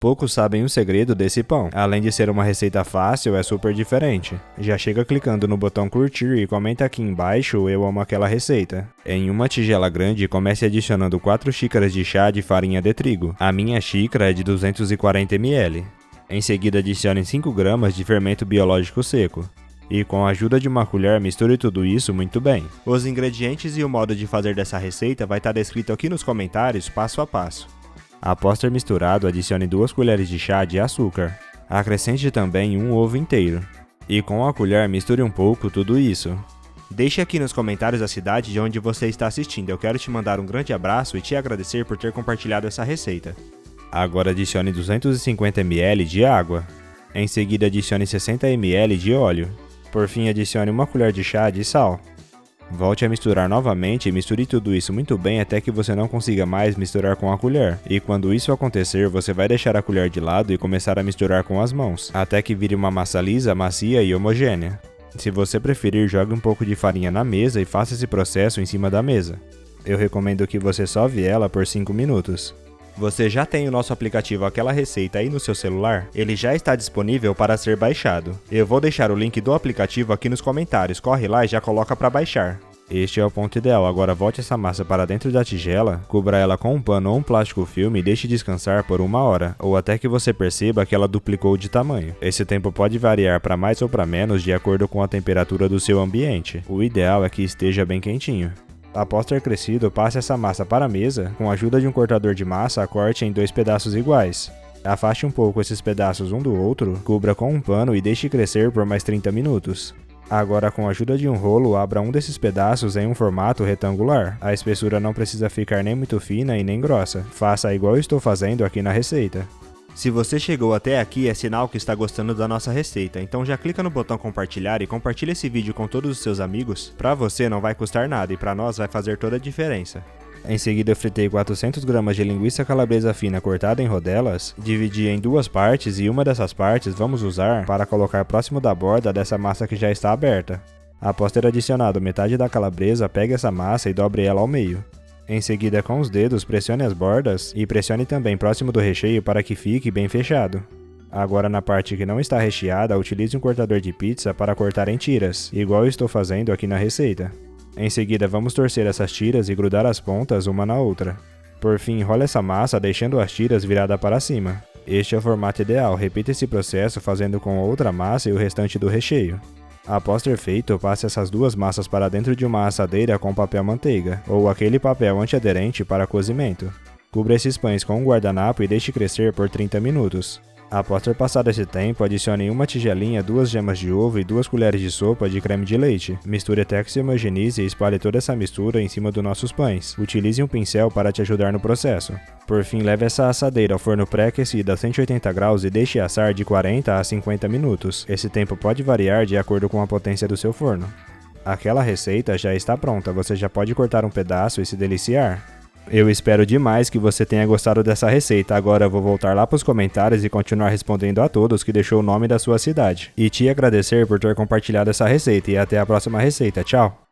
Poucos sabem o segredo desse pão. Além de ser uma receita fácil, é super diferente. Já chega clicando no botão curtir e comenta aqui embaixo, eu amo aquela receita. Em uma tigela grande, comece adicionando 4 xícaras de chá de farinha de trigo. A minha xícara é de 240 ml. Em seguida, adicione 5 gramas de fermento biológico seco. E com a ajuda de uma colher, misture tudo isso muito bem. Os ingredientes e o modo de fazer dessa receita vai estar descrito aqui nos comentários passo a passo. Após ter misturado, adicione 2 colheres de chá de açúcar. Acrescente também um ovo inteiro. E com a colher misture um pouco tudo isso. Deixe aqui nos comentários a cidade de onde você está assistindo. Eu quero te mandar um grande abraço e te agradecer por ter compartilhado essa receita. Agora adicione 250 ml de água. Em seguida adicione 60 ml de óleo. Por fim adicione 1 colher de chá de sal. Volte a misturar novamente e misture tudo isso muito bem até que você não consiga mais misturar com a colher. E quando isso acontecer, você vai deixar a colher de lado e começar a misturar com as mãos, até que vire uma massa lisa, macia e homogênea. Se você preferir, jogue um pouco de farinha na mesa e faça esse processo em cima da mesa. Eu recomendo que você sove ela por 5 minutos. Você já tem o nosso aplicativo Aquela Receita aí no seu celular? Ele já está disponível para ser baixado. Eu vou deixar o link do aplicativo aqui nos comentários, corre lá e já coloca para baixar. Este é o ponto ideal, agora volte essa massa para dentro da tigela, cubra ela com um pano ou um plástico filme e deixe descansar por 1 hora, ou até que você perceba que ela duplicou de tamanho. Esse tempo pode variar para mais ou para menos de acordo com a temperatura do seu ambiente. O ideal é que esteja bem quentinho. Após ter crescido, passe essa massa para a mesa, com a ajuda de um cortador de massa, corte em 2 pedaços iguais. Afaste um pouco esses pedaços um do outro, cubra com um pano e deixe crescer por mais 30 minutos. Agora, com a ajuda de um rolo, abra um desses pedaços em um formato retangular. A espessura não precisa ficar nem muito fina e nem grossa. Faça igual eu estou fazendo aqui na receita. Se você chegou até aqui, é sinal que está gostando da nossa receita, então já clica no botão compartilhar e compartilha esse vídeo com todos os seus amigos. Para você não vai custar nada e para nós vai fazer toda a diferença. Em seguida eu fritei 400 gramas de linguiça calabresa fina cortada em rodelas, dividi em 2 partes e uma dessas partes vamos usar para colocar próximo da borda dessa massa que já está aberta. Após ter adicionado metade da calabresa, pegue essa massa e dobre ela ao meio. Em seguida, com os dedos, pressione as bordas e pressione também próximo do recheio para que fique bem fechado. Agora, na parte que não está recheada, utilize um cortador de pizza para cortar em tiras, igual eu estou fazendo aqui na receita. Em seguida, vamos torcer essas tiras e grudar as pontas uma na outra. Por fim, enrole essa massa deixando as tiras viradas para cima. Este é o formato ideal, repita esse processo fazendo com outra massa e o restante do recheio. Após ter feito, passe essas 2 massas para dentro de uma assadeira com papel manteiga, ou aquele papel antiaderente para cozimento. Cubra esses pães com um guardanapo e deixe crescer por 30 minutos. Após ter passado esse tempo, adicione em uma tigelinha 2 gemas de ovo e 2 colheres de sopa de creme de leite. Misture até que se homogenize e espalhe toda essa mistura em cima dos nossos pães. Utilize um pincel para te ajudar no processo. Por fim, leve essa assadeira ao forno pré-aquecido a 180 graus e deixe assar de 40 a 50 minutos. Esse tempo pode variar de acordo com a potência do seu forno. Aquela receita já está pronta, você já pode cortar um pedaço e se deliciar. Eu espero demais que você tenha gostado dessa receita. Agora eu vou voltar lá para os comentários e continuar respondendo a todos que deixou o nome da sua cidade. E te agradecer por ter compartilhado essa receita e até a próxima receita. Tchau!